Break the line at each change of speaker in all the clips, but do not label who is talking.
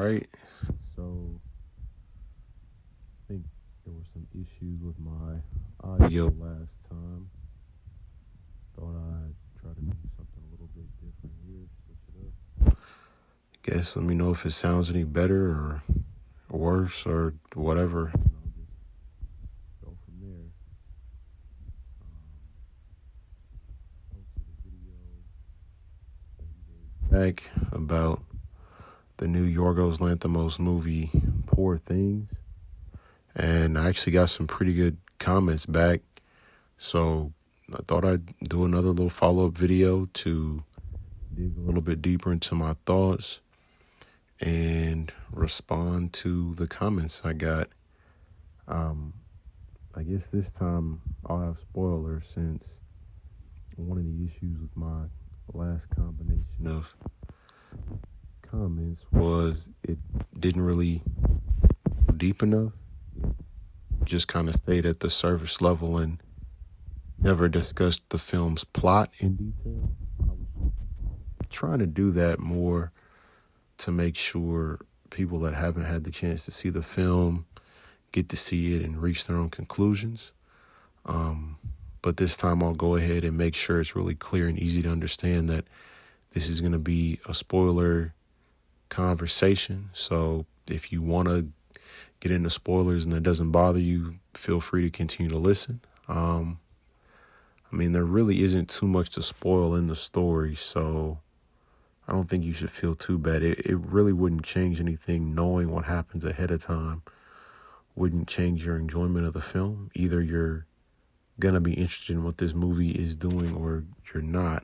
right. So I think there were some issues with my audio last time. Thought I'd try to do something a little bit different here, switch it up. Guess let me know if it sounds any better or worse or whatever. And I'll just go from there. Posted a video back about the new Yorgos Lanthimos movie, Poor Things. And I actually got some pretty good comments back. So I thought I'd do another little follow-up video to dig a little bit deeper into my thoughts and respond to the comments I got. I guess this time I'll have spoilers, since one of the issues with my last combination of comments was it didn't really go deep enough. It just kind of stayed at the surface level and never discussed the film's plot in detail. I was trying to do that more to make sure people that haven't had the chance to see the film get to see it and reach their own conclusions. But this time I'll go ahead and make sure it's really clear and easy to understand that this is going to be a spoiler conversation. So if you want to get into spoilers and that doesn't bother you, feel free to continue to listen. There really isn't too much to spoil in the story, so I don't think you should feel too bad. It really wouldn't change anything. Knowing what happens ahead of time wouldn't change your enjoyment of the film. Either you're going to be interested in what this movie is doing or you're not.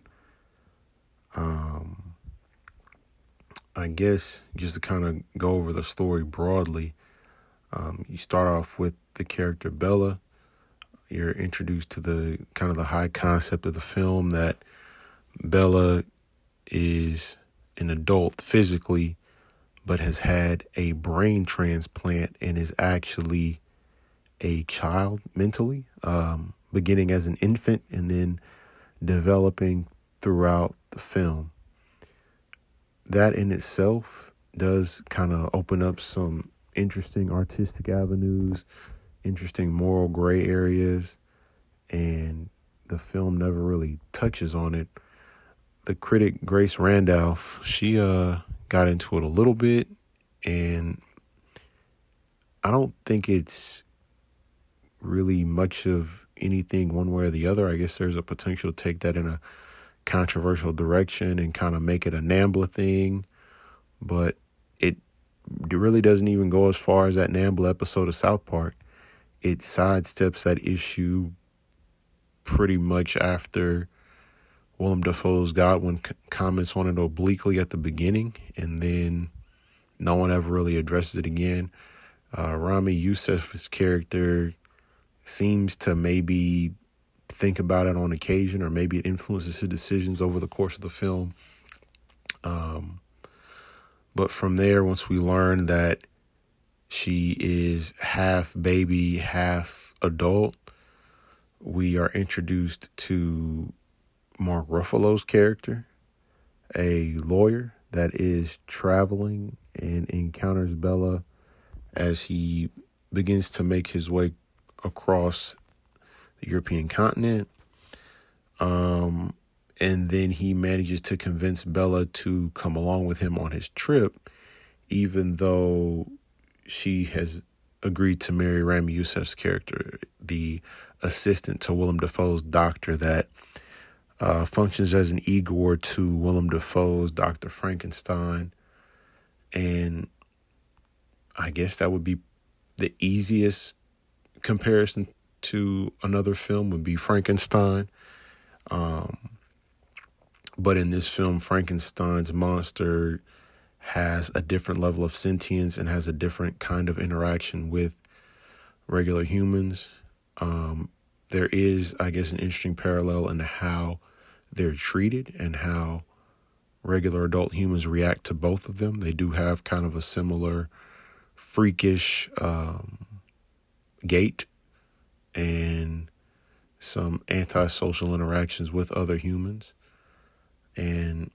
I guess just to kind of go over the story broadly, you start off with the character Bella. You're introduced to the kind of the high concept of the film that Bella is an adult physically, but has had a brain transplant and is actually a child mentally, beginning as an infant and then developing throughout the film. That in itself does kind of open up some interesting artistic avenues, interesting moral gray areas, and the film never really touches on it. The critic Grace Randolph, she got into it a little bit, and I don't think it's really much of anything one way or the other. I guess there's a potential to take that in a controversial direction and kind of make it a NAMBLA thing, but it really doesn't even go as far as that NAMBLA episode of South Park. It sidesteps that issue pretty much after Willem Dafoe's Godwin comments on it obliquely at the beginning, and then no one ever really addresses it again. Rami Youssef's character seems to maybe think about it on occasion, or maybe it influences his decisions over the course of the film. But from there, once we learn that she is half baby, half adult, we are introduced to Mark Ruffalo's character, a lawyer that is traveling and encounters Bella as he begins to make his way across the European continent. And then he manages to convince Bella to come along with him on his trip, even though she has agreed to marry Rami Youssef's character, the assistant to Willem Dafoe's doctor that functions as an Igor to Willem Dafoe's Dr. Frankenstein. And I guess that would be the easiest comparison to another film would be Frankenstein. But in this film, Frankenstein's monster has a different level of sentience and has a different kind of interaction with regular humans. There is, I guess, an interesting parallel in how they're treated and how regular adult humans react to both of them. They do have kind of a similar freakish gait and some antisocial interactions with other humans. And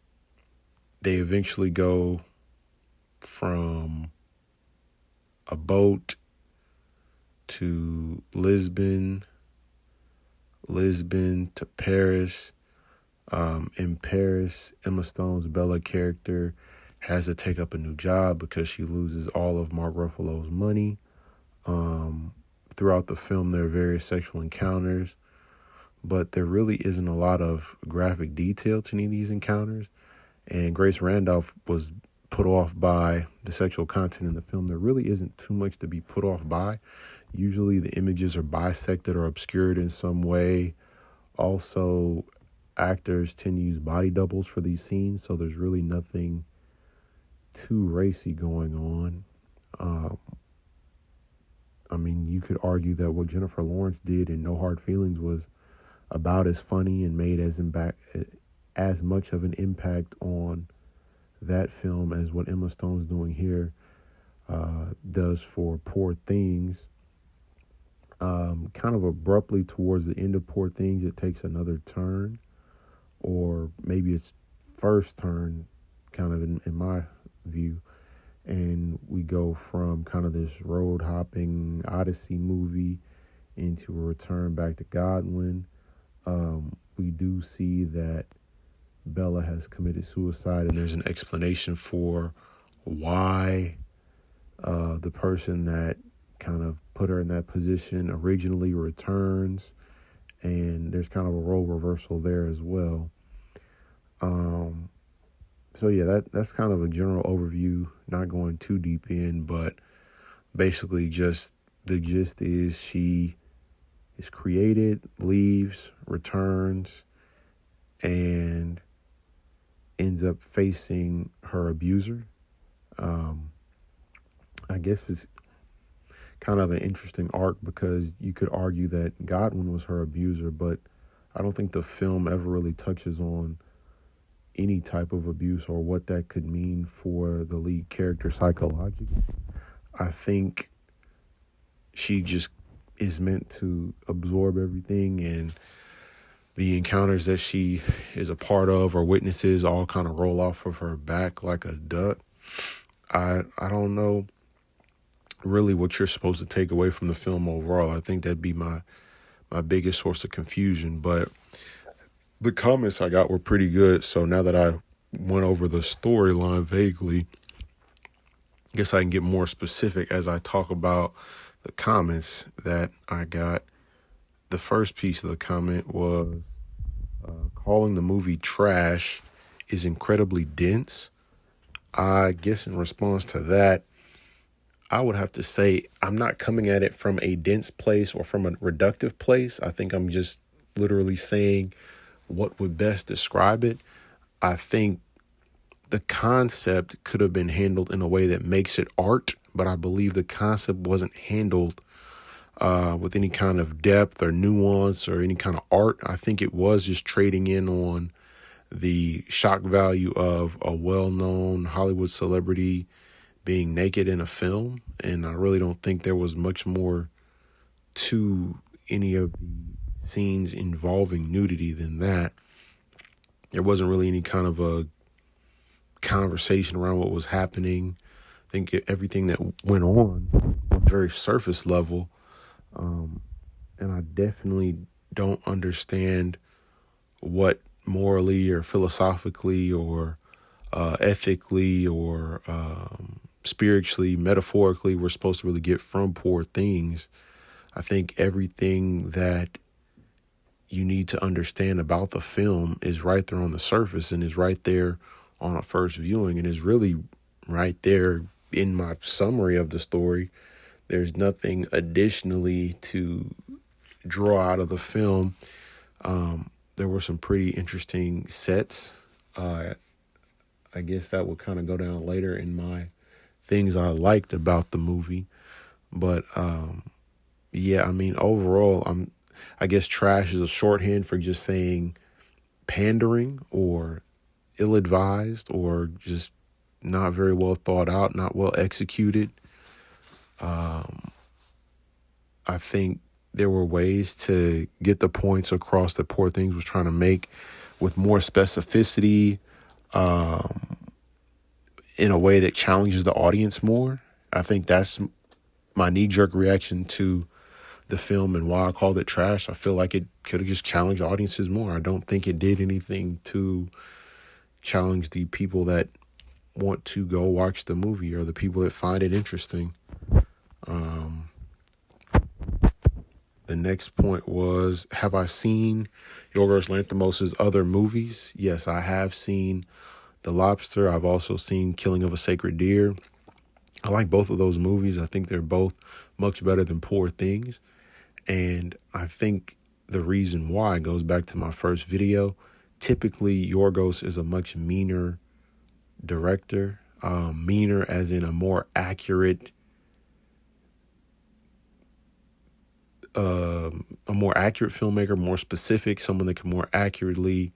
they eventually go from a boat to Lisbon to Paris. In Paris, Emma Stone's Bella character has to take up a new job because she loses all of Mark Ruffalo's money. Throughout the film, there are various sexual encounters, but there really isn't a lot of graphic detail to any of these encounters. And Grace Randolph was put off by the sexual content in the film. There really isn't too much to be put off by. Usually the images are bisected or obscured in some way. Also, actors tend to use body doubles for these scenes, so there's really nothing too racy going on. I mean, you could argue that what Jennifer Lawrence did in No Hard Feelings was about as funny and made as much of an impact on that film as what Emma Stone's doing here does for Poor Things. Kind of abruptly towards the end of Poor Things, it takes another turn, or maybe its first turn, kind of in my view. And we go from kind of this road hopping Odyssey movie into a return back to Godwin. We do see that Bella has committed suicide, and there's an explanation for why the person that kind of put her in that position originally returns, and there's kind of a role reversal there as well. So yeah, that's kind of a general overview, not going too deep in, but basically just the gist is she is created, leaves, returns, and ends up facing her abuser. I guess it's kind of an interesting arc because you could argue that Godwin was her abuser, but I don't think the film ever really touches on any type of abuse or what that could mean for the lead character psychologically. I think she just is meant to absorb everything, and the encounters that she is a part of or witnesses all kind of roll off of her back like a duck. I don't know really what you're supposed to take away from the film overall. I think that'd be my biggest source of confusion, but the comments I got were pretty good. So now that I went over the storyline vaguely, I guess I can get more specific as I talk about the comments that I got. The first piece of the comment was calling the movie trash is incredibly dense. I guess in response to that, I would have to say I'm not coming at it from a dense place or from a reductive place. I think I'm just literally saying what would best describe it. I think the concept could have been handled in a way that makes it art, but I believe the concept wasn't handled with any kind of depth or nuance or any kind of art. I think it was just trading in on the shock value of a well-known Hollywood celebrity being naked in a film, and I really don't think there was much more to any of the scenes involving nudity than that. There wasn't really any kind of a conversation around what was happening. I think everything that went on was very surface level, and I definitely don't understand what morally or philosophically or ethically or spiritually, metaphorically, we're supposed to really get from Poor Things. I think everything that you need to understand about the film is right there on the surface and is right there on a first viewing and is really right there in my summary of the story. There's nothing additionally to draw out of the film. There were some pretty interesting sets. I guess that will kind of go down later in my things I liked about the movie. But yeah, I mean, overall, I guess trash is a shorthand for just saying pandering or ill-advised or just not very well thought out, not well executed. I think there were ways to get the points across that Poor Things was trying to make with more specificity, and in a way that challenges the audience more. I think that's my knee-jerk reaction to the film and why I called it trash. I feel like it could have just challenged audiences more. I don't think it did anything to challenge the people that want to go watch the movie or the people that find it interesting. The next point was, have I seen Yorgos Lanthimos' other movies? Yes, I have seen The Lobster. I've also seen Killing of a Sacred Deer. I like both of those movies. I think they're both much better than Poor Things. And I think the reason why goes back to my first video. Typically, Yorgos is a much meaner director. Meaner as in a more accurate filmmaker, more specific, someone that can more accurately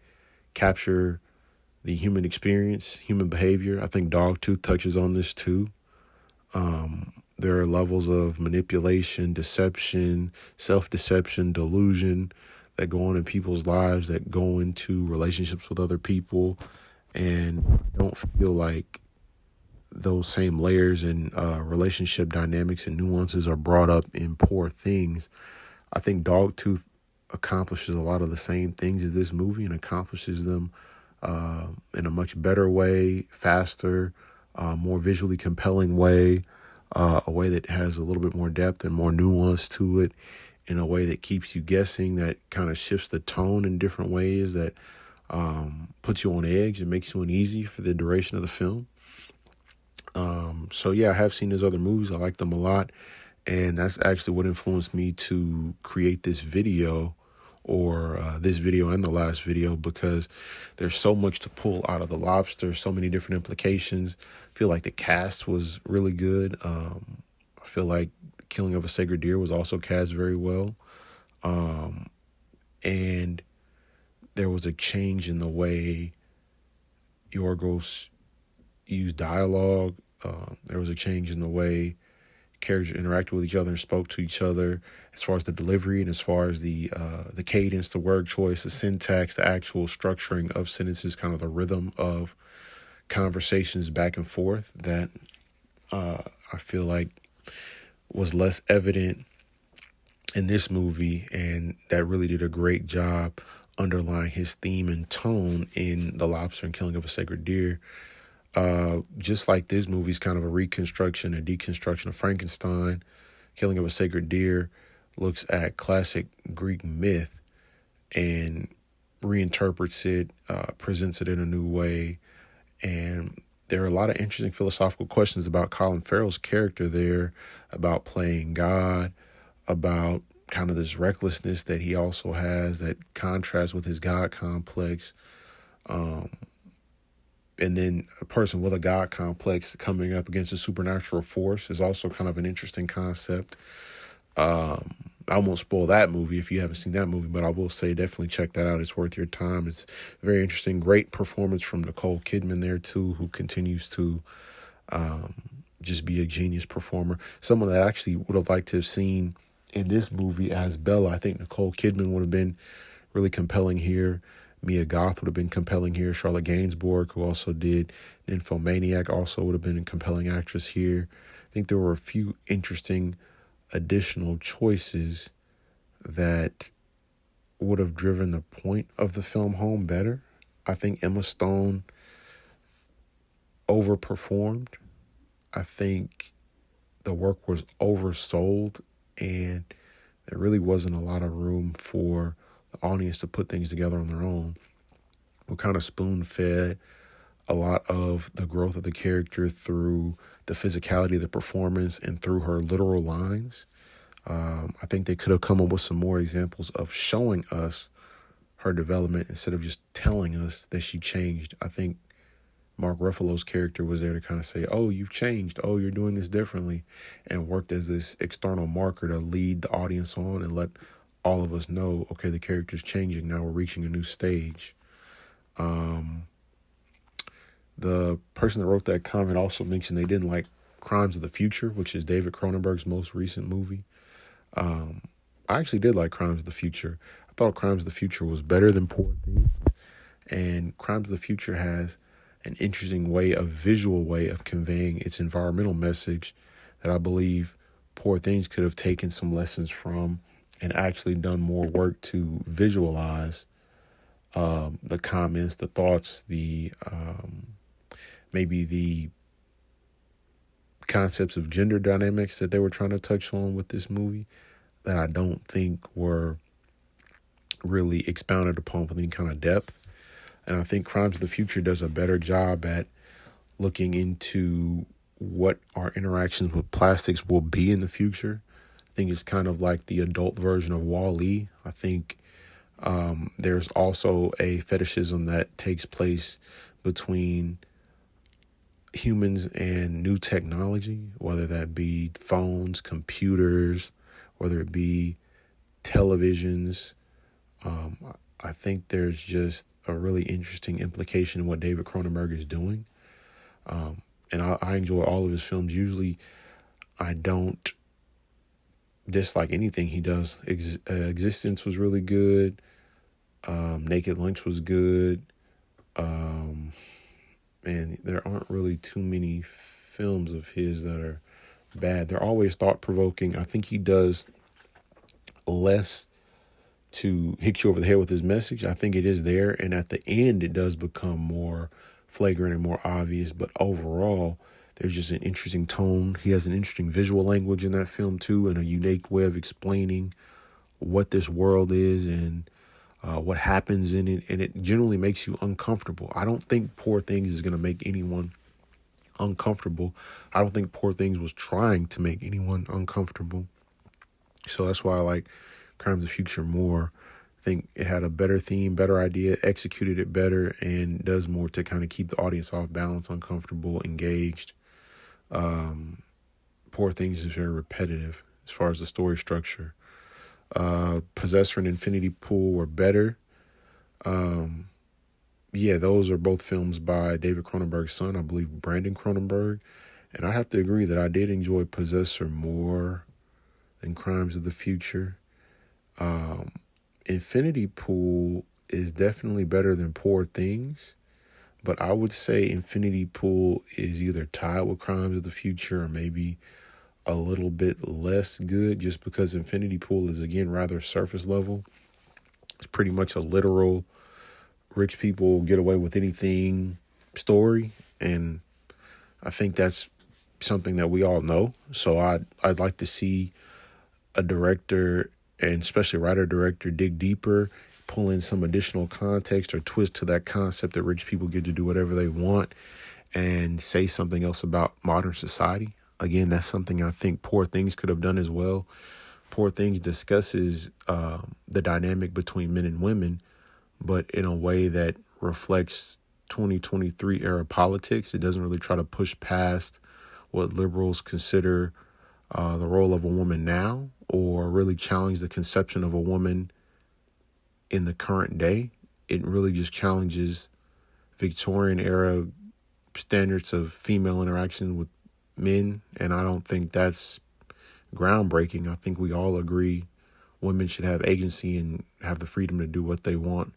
capture the human experience, human behavior. I think Dogtooth touches on this too. There are levels of manipulation, deception, self-deception, delusion that go on in people's lives, that go into relationships with other people, and don't feel like those same layers and relationship dynamics and nuances are brought up in Poor Things. I think Dogtooth accomplishes a lot of the same things as this movie and accomplishes them in a much better way, faster, more visually compelling way, a way that has a little bit more depth and more nuance to it, in a way that keeps you guessing, that kind of shifts the tone in different ways, that puts you on edge and makes you uneasy for the duration of the film. So yeah, I have seen his other movies. I like them a lot. And that's actually what influenced me to create this video, or this video and the last video, because there's so much to pull out of The Lobster, so many different implications. I feel like the cast was really good. I feel like Killing of a Sacred Deer was also cast very well. And there was a change in the way Yorgos used dialogue. There was a change in the way characters interacted with each other and spoke to each other, as far as the delivery and as far as the cadence, the word choice, the syntax, the actual structuring of sentences, kind of the rhythm of conversations back and forth, that I feel like was less evident in this movie, and that really did a great job underlying his theme and tone in The Lobster and Killing of a Sacred Deer. Just like this movie's kind of a reconstruction and deconstruction of Frankenstein, Killing of a Sacred Deer looks at classic Greek myth and reinterprets it, presents it in a new way. And there are a lot of interesting philosophical questions about Colin Farrell's character there, about playing God, about kind of this recklessness that he also has that contrasts with his God complex. And then a person with a God complex coming up against a supernatural force is also kind of an interesting concept. I won't spoil that movie if you haven't seen that movie, but I will say definitely check that out. It's worth your time. It's very interesting. Great performance from Nicole Kidman there too, who continues to just be a genius performer. Someone that I actually would have liked to have seen in this movie as Bella. I think Nicole Kidman would have been really compelling here. Mia Goth would have been compelling here. Charlotte Gainsbourg, who also did Nymphomaniac, also would have been a compelling actress here. I think there were a few interesting additional choices that would have driven the point of the film home better. I think Emma Stone overperformed. I think the work was oversold, and there really wasn't a lot of room for the audience to put things together on their own. We're kind of spoon-fed a lot of the growth of the character through the physicality of the performance and through her literal lines. I think they could have come up with some more examples of showing us her development instead of just telling us that she changed. I think Mark Ruffalo's character was there to kind of say, oh, you've changed. Oh, you're doing this differently, and worked as this external marker to lead the audience on and let all of us know, okay, the character's changing. Now we're reaching a new stage. The person that wrote that comment also mentioned they didn't like Crimes of the Future, which is David Cronenberg's most recent movie. I actually did like Crimes of the Future. I thought Crimes of the Future was better than Poor Things. And Crimes of the Future has an interesting way, a visual way of conveying its environmental message that I believe Poor Things could have taken some lessons from and actually done more work to visualize the comments, the thoughts, the maybe the concepts of gender dynamics that they were trying to touch on with this movie that I don't think were really expounded upon with any kind of depth. And I think Crimes of the Future does a better job at looking into what our interactions with plastics will be in the future. I think it's kind of like the adult version of Wall-E. I think there's also a fetishism that takes place between humans and new technology, whether that be phones, computers, whether it be televisions. I think there's just a really interesting implication in what David Cronenberg is doing. And I enjoy all of his films. Usually I don't dislike anything he does. Existence was really good. Naked Lunch was good. And there aren't really too many films of his that are bad. They're always thought-provoking. I think he does less to hit you over the head with his message. I think it is there, and at the end it does become more flagrant and more obvious, but overall there's just an interesting tone. He has an interesting visual language in that film too, and a unique way of explaining what this world is and what happens in it, and it generally makes you uncomfortable. I don't think Poor Things is going to make anyone uncomfortable. I don't think Poor Things was trying to make anyone uncomfortable. So that's why I like Crimes of the Future more. I think it had a better theme, better idea, executed it better, and does more to kind of keep the audience off balance, uncomfortable, engaged. Poor Things is very repetitive as far as the story structure. Possessor and Infinity Pool were better. Those are both films by David Cronenberg's son, I believe Brandon Cronenberg. And I have to agree that I did enjoy Possessor more than Crimes of the Future. Infinity Pool is definitely better than Poor Things, but I would say Infinity Pool is either tied with Crimes of the Future or maybe a little bit less good, just because Infinity Pool is, again, rather surface level. It's pretty much a literal rich people get away with anything story, and I think that's something that we all know. So I'd like to see a director, and especially writer-director, dig deeper, pull in some additional context or twist to that concept that rich people get to do whatever they want and say something else about modern society. Again, that's something I think Poor Things could have done as well. Poor Things discusses the dynamic between men and women, but in a way that reflects 2023 era politics. It doesn't really try to push past what liberals consider the role of a woman now, or really challenge the conception of a woman in the current day. It really just challenges Victorian era standards of female interaction with men, and I don't think that's groundbreaking. I think we all agree women should have agency and have the freedom to do what they want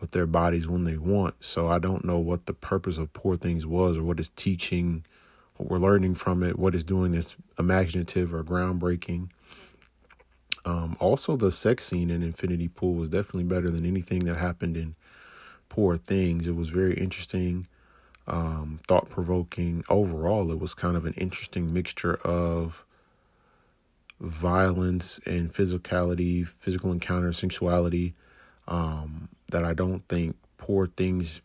with their bodies when they want. So I don't know what the purpose of Poor Things was, or what it's teaching, what we're learning from it, what it's doing that's imaginative or groundbreaking. Also, the sex scene in Infinity Pool was definitely better than anything that happened in Poor Things. It was very interesting, thought-provoking. Overall, it was kind of an interesting mixture of violence and physicality, physical encounter, sensuality, that I don't think Poor Things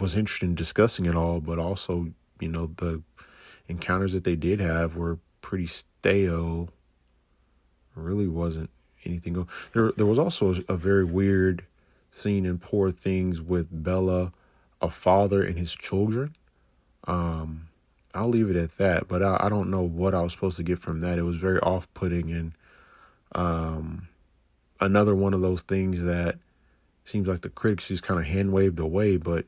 was interested in discussing at all. But also, the encounters that they did have were pretty stale. Really wasn't anything. There was also a very weird scene in Poor Things with Bella, a father and his children. I'll leave it at that, but I don't know what I was supposed to get from that. It was very off-putting, and another one of those things that seems like the critics just kind of hand-waved away, but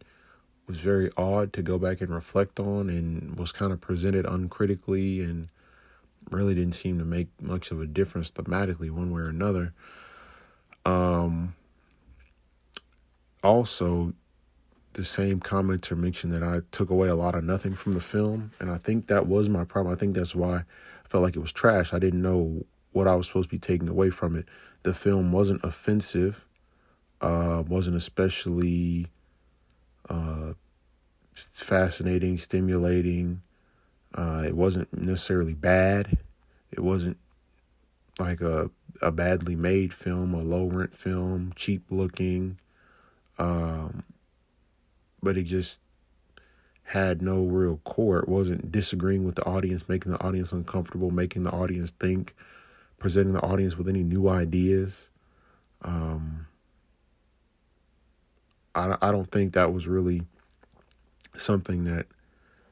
was very odd to go back and reflect on, and was kind of presented uncritically, and really didn't seem to make much of a difference thematically one way or another. Also, the same commenter mentioned that I took away a lot of nothing from the film, and I think that was my problem. I think that's why I felt like it was trash. I didn't know what I was supposed to be taking away from it. The film wasn't offensive, wasn't especially fascinating, stimulating. It wasn't necessarily bad. It wasn't like a badly made film, a low rent film, cheap looking. But it just had no real core. It wasn't disagreeing with the audience, making the audience uncomfortable, making the audience think, presenting the audience with any new ideas. I don't think that was really something that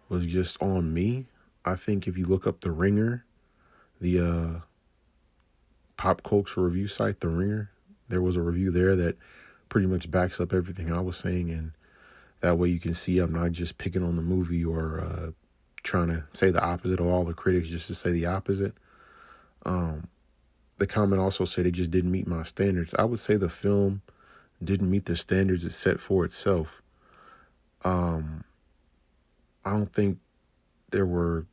was just on me. I think if you look up The Ringer, the pop culture review site, The Ringer, there was a review there that pretty much backs up everything I was saying, and that way you can see I'm not just picking on the movie or trying to say the opposite of all the critics just to say the opposite. The comment also said it just didn't meet my standards. I would say the film didn't meet the standards it set for itself. I don't think there were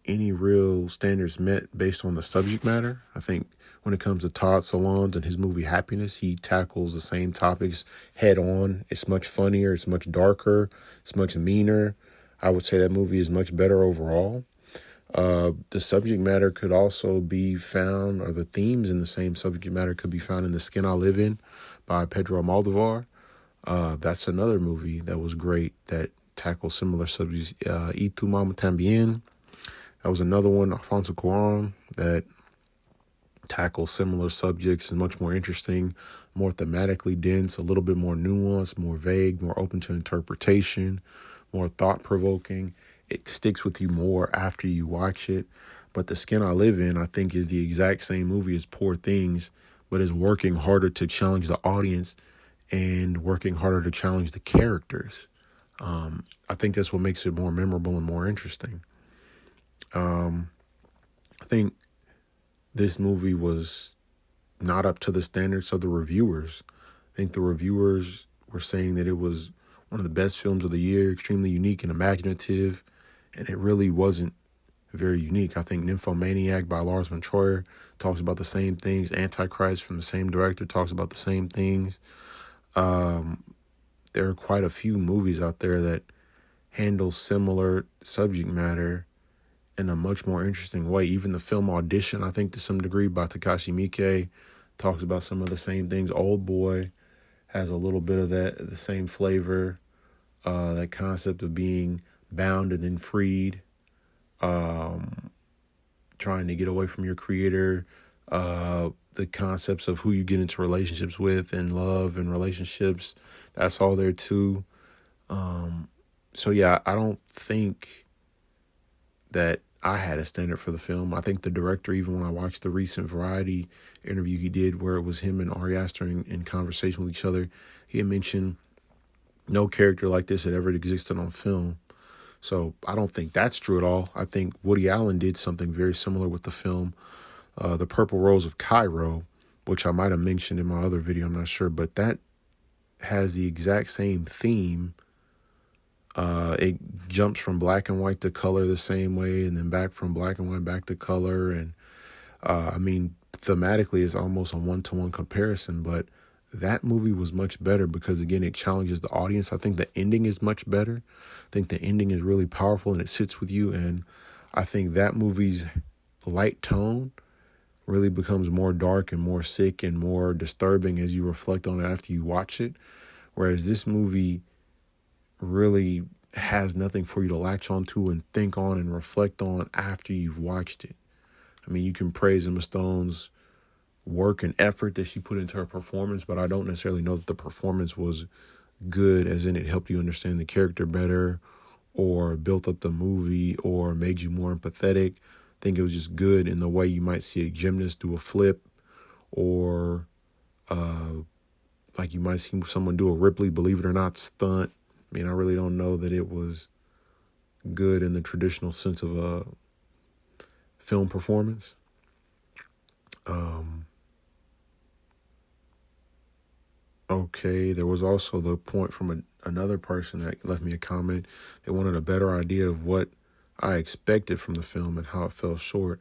any real standards met based on the subject matter. I think when it comes to Todd Solondz and his movie Happiness, he tackles the same topics head on. It's much funnier. It's much darker. It's much meaner. I would say that movie is much better overall. The subject matter could also be found, or the themes in the same subject matter could be found in The Skin I Live In by Pedro Almodovar. That's another movie that was great that tackles similar subjects. Y Tu Mama Tambien. That was another one, Alfonso Cuarón, that tackles similar subjects and much more interesting, more thematically dense, a little bit more nuanced, more vague, more open to interpretation, more thought-provoking. It sticks with you more after you watch it. But The Skin I Live In, I think, is the exact same movie as Poor Things, but is working harder to challenge the audience and working harder to challenge the characters. I think that's what makes it more memorable and more interesting. I think this movie was not up to the standards of the reviewers. I think the reviewers were saying that it was one of the best films of the year, extremely unique and imaginative, and it really wasn't very unique. I think Nymphomaniac by Lars von Trier talks about the same things. Antichrist from the same director talks about the same things. There are quite a few movies out there that handle similar subject matter in a much more interesting way. Even the film Audition, I think to some degree, by Takashi Miike, talks about some of the same things. Old Boy has a little bit of that, the same flavor, that concept of being bound and then freed, trying to get away from your creator, the concepts of who you get into relationships with and love and relationships. That's all there too. So yeah, I don't think that I had a standard for the film. I think the director, even when I watched the recent Variety interview he did where it was him and Ari Aster in conversation with each other, he had mentioned no character like this had ever existed on film. So I don't think that's true at all. I think Woody Allen did something very similar with the film, The Purple Rose of Cairo, which I might have mentioned in my other video, I'm not sure, but that has the exact same theme. It jumps from black and white to color the same way, and then back from black and white back to color. And thematically it's almost a one-to-one comparison, but that movie was much better because, again, it challenges the audience. I think the ending is much better. I think the ending is really powerful and it sits with you. And I think that movie's light tone really becomes more dark and more sick and more disturbing as you reflect on it after you watch it. Whereas this movie really has nothing for you to latch onto and think on and reflect on after you've watched it. I mean, you can praise Emma Stone's work and effort that she put into her performance, but I don't necessarily know that the performance was good, as in it helped you understand the character better or built up the movie or made you more empathetic. I think it was just good in the way you might see a gymnast do a flip, or like you might see someone do a Ripley, believe it or not, stunt. I mean, I really don't know that it was good in the traditional sense of a film performance. Okay, there was also the point from another person that left me a comment. They wanted a better idea of what I expected from the film and how it fell short.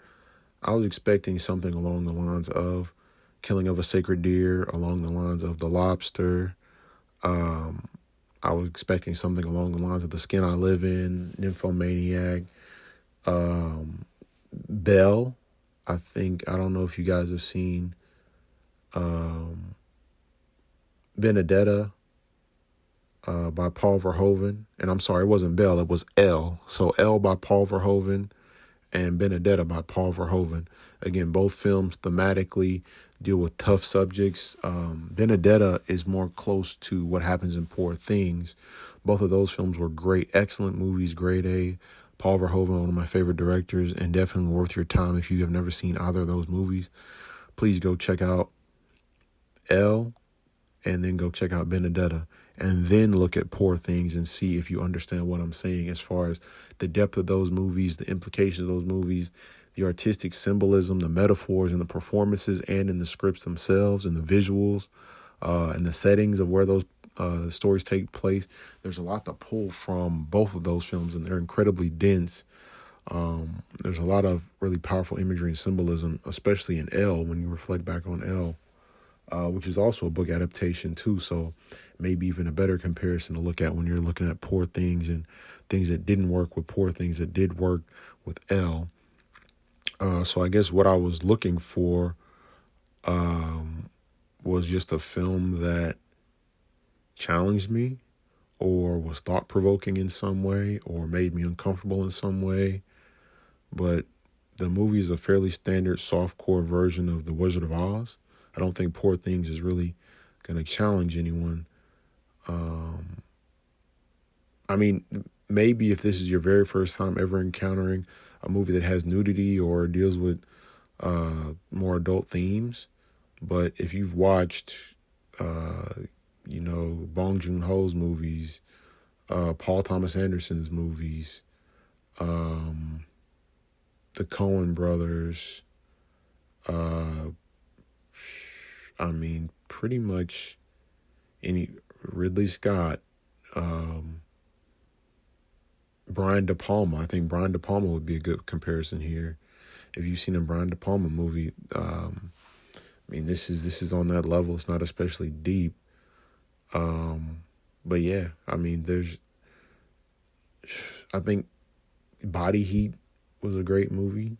I was expecting something along the lines of Killing of a Sacred Deer, along the lines of The Lobster. I was expecting something along the lines of The Skin I Live In, Nymphomaniac, Belle. I don't know if you guys have seen Benedetta by Paul Verhoeven. And I'm sorry, it wasn't Belle, it was Elle. So Elle by Paul Verhoeven and Benedetta by Paul Verhoeven. Again, both films thematically deal with tough subjects. Benedetta is more close to what happens in Poor Things. Both of those films were great, excellent movies, grade A. Paul Verhoeven, one of my favorite directors, and definitely worth your time if you have never seen either of those movies. Please go check out Elle and then go check out Benedetta, and then look at Poor Things and see if you understand what I'm saying as far as the depth of those movies, the implications of those movies, the artistic symbolism, the metaphors in the performances and in the scripts themselves, and the visuals, and the settings of where those stories take place. There's a lot to pull from both of those films, and they're incredibly dense. There's a lot of really powerful imagery and symbolism, especially in Elle, when you reflect back on Elle. Which is also a book adaptation too, so maybe even a better comparison to look at when you're looking at Poor Things and things that didn't work with Poor Things that did work with Elle. So I guess what I was looking for was just a film that challenged me or was thought-provoking in some way or made me uncomfortable in some way. But the movie is a fairly standard softcore version of The Wizard of Oz. I don't think Poor Things is really going to challenge anyone. I mean, maybe if this is your very first time ever encountering a movie that has nudity or deals with more adult themes. But if you've watched, Bong Joon-ho's movies, Paul Thomas Anderson's movies, the Coen brothers, pretty much any Ridley Scott, Brian De Palma. I think Brian De Palma would be a good comparison here. If you've seen a Brian De Palma movie, this is on that level. It's not especially deep. But yeah, I think Body Heat was a great movie.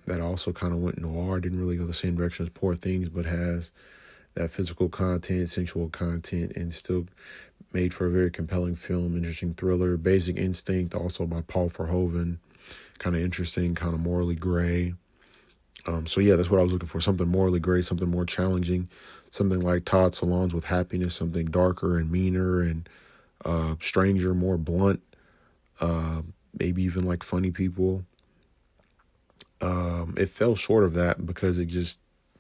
That also kind of went noir, didn't really go the same direction as Poor Things, but has that physical content, sensual content, and still made for a very compelling film, interesting thriller. Basic Instinct, also by Paul Verhoeven, kind of interesting, kind of morally gray. So yeah, that's what I was looking for, something morally gray, something more challenging, something like Todd Solondz with Happiness, something darker and meaner and stranger, more blunt, maybe even like Funny People. It fell short of that because it just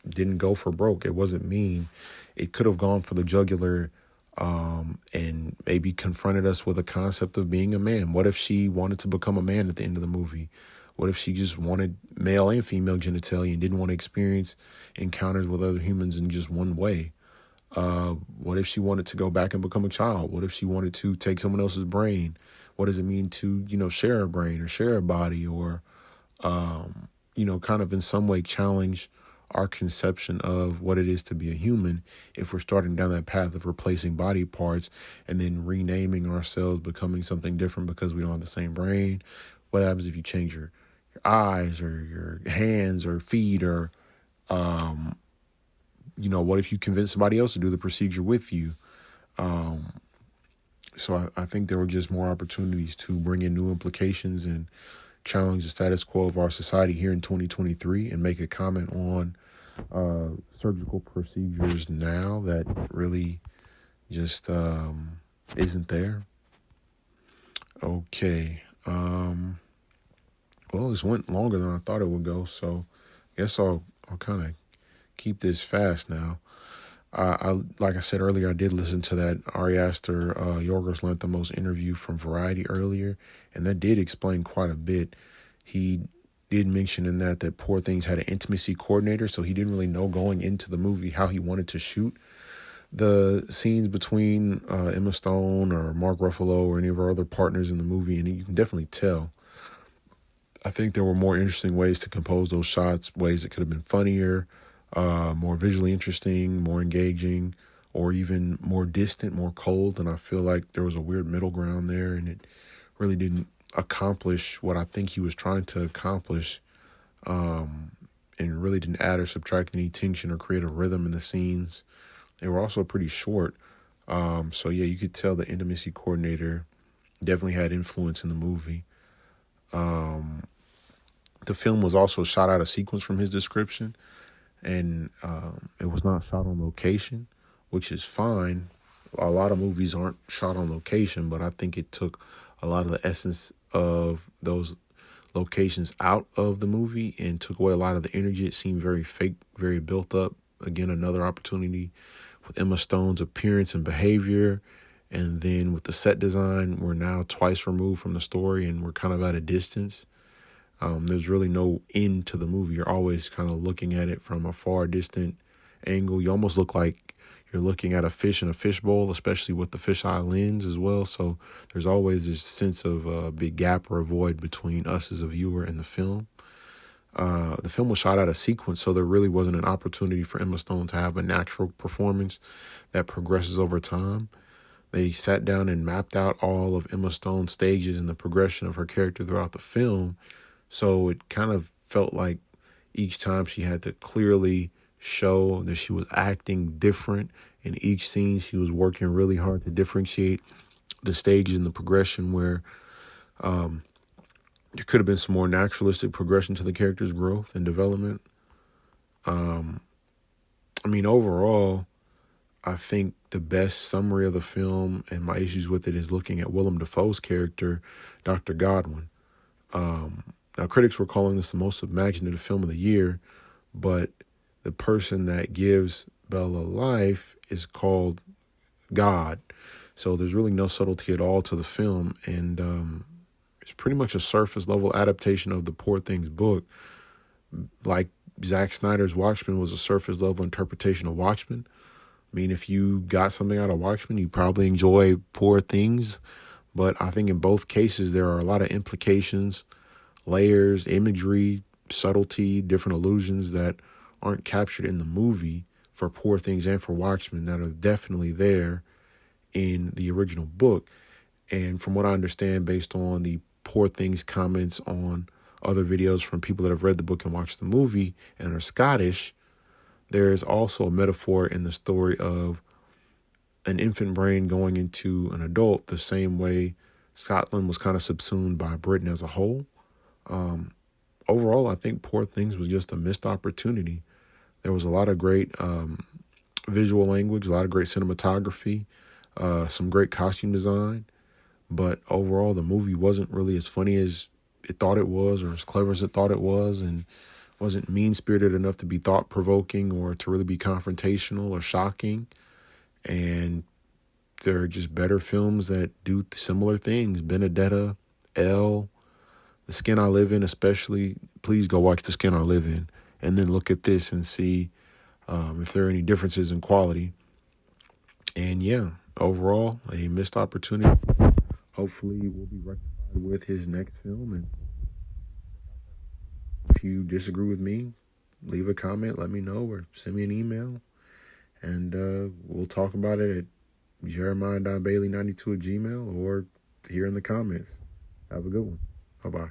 didn't go for broke. It wasn't mean. It could have gone for the jugular and maybe confronted us with a concept of being a man. What if she wanted to become a man at the end of the movie? What if she just wanted male and female genitalia and didn't want to experience encounters with other humans in just one way? What if she wanted to go back and become a child? What if she wanted to take someone else's brain? What does it mean to, share a brain or share a body or, kind of in some way challenge our conception of what it is to be a human if we're starting down that path of replacing body parts and then renaming ourselves, becoming something different because we don't have the same brain? What happens if you change your eyes or your hands or feet or, what if you convince somebody else to do the procedure with you? So I think there were just more opportunities to bring in new implications and challenge the status quo of our society here in 2023 and make a comment on surgical procedures now that really just isn't there. Okay. Well, this went longer than I thought it would go, so I guess I'll kind of keep this fast now. I like I said earlier, I did listen to that Ari Aster, Yorgos Lanthimos interview from Variety earlier, and that did explain quite a bit. He did mention in that Poor Things had an intimacy coordinator, so he didn't really know going into the movie how he wanted to shoot the scenes between Emma Stone or Mark Ruffalo or any of our other partners in the movie, and you can definitely tell. I think there were more interesting ways to compose those shots, ways that could have been funnier, more visually interesting, more engaging, or even more distant, more cold. And I feel like there was a weird middle ground there, and it really didn't accomplish what I think he was trying to accomplish, and really didn't add or subtract any tension or create a rhythm in the scenes. They were also pretty short. So yeah, you could tell the intimacy coordinator definitely had influence in the movie. The film was also shot out of sequence from his description, and it was not shot on location, which is fine. A lot of movies aren't shot on location, but I think it took a lot of the essence of those locations out of the movie and took away a lot of the energy. It seemed very fake, very built up. Again, another opportunity with Emma Stone's appearance and behavior. And then with the set design, we're now twice removed from the story and we're kind of at a distance. There's really no end to the movie. You're always kind of looking at it from a far distant angle. You almost look like you're looking at a fish in a fishbowl, especially with the fisheye lens as well. So there's always this sense of a big gap or a void between us as a viewer and the film. The film was shot out of sequence, so there really wasn't an opportunity for Emma Stone to have a natural performance that progresses over time. They sat down and mapped out all of Emma Stone's stages and the progression of her character throughout the film. So it kind of felt like each time she had to clearly show that she was acting different. In each scene, she was working really hard to differentiate the stages and the progression where there could have been some more naturalistic progression to the character's growth and development. Overall, I think the best summary of the film and my issues with it is looking at Willem Dafoe's character, Dr. Godwin. Now, critics were calling this the most imaginative film of the year, but the person that gives Bella life is called God. So there's really no subtlety at all to the film, and it's pretty much a surface-level adaptation of the Poor Things book. Like Zack Snyder's Watchmen was a surface-level interpretation of Watchmen. I mean, if you got something out of Watchmen, you probably enjoy Poor Things, but I think in both cases there are a lot of implications, layers, imagery, subtlety, different illusions that aren't captured in the movie for Poor Things and for Watchmen that are definitely there in the original book. And from what I understand, based on the Poor Things comments on other videos from people that have read the book and watched the movie and are Scottish, there is also a metaphor in the story of an infant brain going into an adult the same way Scotland was kind of subsumed by Britain as a whole. Overall, I think Poor Things was just a missed opportunity. There was a lot of great visual language, a lot of great cinematography, some great costume design. But overall, the movie wasn't really as funny as it thought it was or as clever as it thought it was, and wasn't mean-spirited enough to be thought-provoking or to really be confrontational or shocking. And there are just better films that do similar things. Benedetta, Elle, The Skin I Live In especially. Please go watch The Skin I Live In and then look at this and see if there are any differences in quality. And yeah, overall, a missed opportunity. Hopefully we'll be rectified with his next film. And if you disagree with me, leave a comment, let me know, or send me an email. And we'll talk about it at jeremiah.bailey92@gmail.com or here in the comments. Have a good one. Bye-bye.